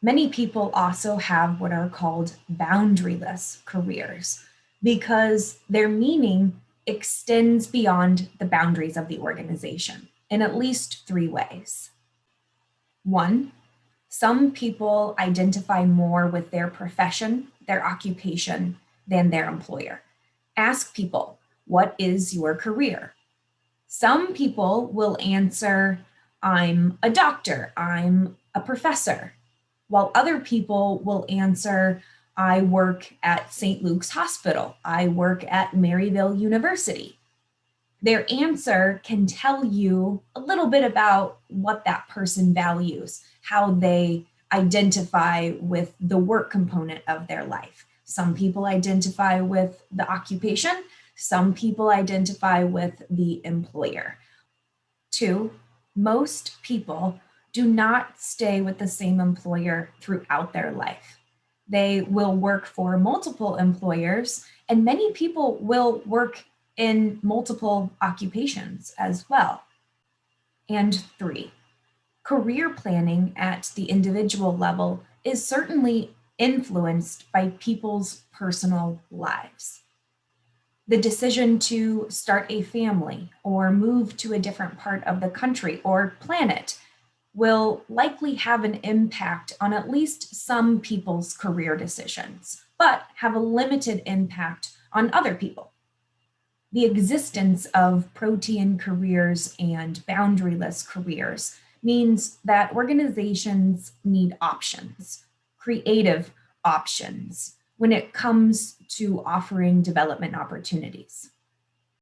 Many people also have what are called boundaryless careers because their meaning extends beyond the boundaries of the organization in at least three ways. One, some people identify more with their profession, their occupation, than their employer. Ask people, what is your career? Some people will answer, I'm a doctor, I'm a professor, while other people will answer, I work at St. Luke's Hospital, I work at Maryville University. Their answer can tell you a little bit about what that person values, how they identify with the work component of their life. Some people identify with the occupation, some people identify with the employer. Two, most people do not stay with the same employer throughout their life. They will work for multiple employers, and many people will work in multiple occupations as well. And three, career planning at the individual level is certainly influenced by people's personal lives. The decision to start a family or move to a different part of the country or planet will likely have an impact on at least some people's career decisions, but have a limited impact on other people. The existence of protein careers and boundaryless careers means that organizations need options, creative options, when it comes to offering development opportunities.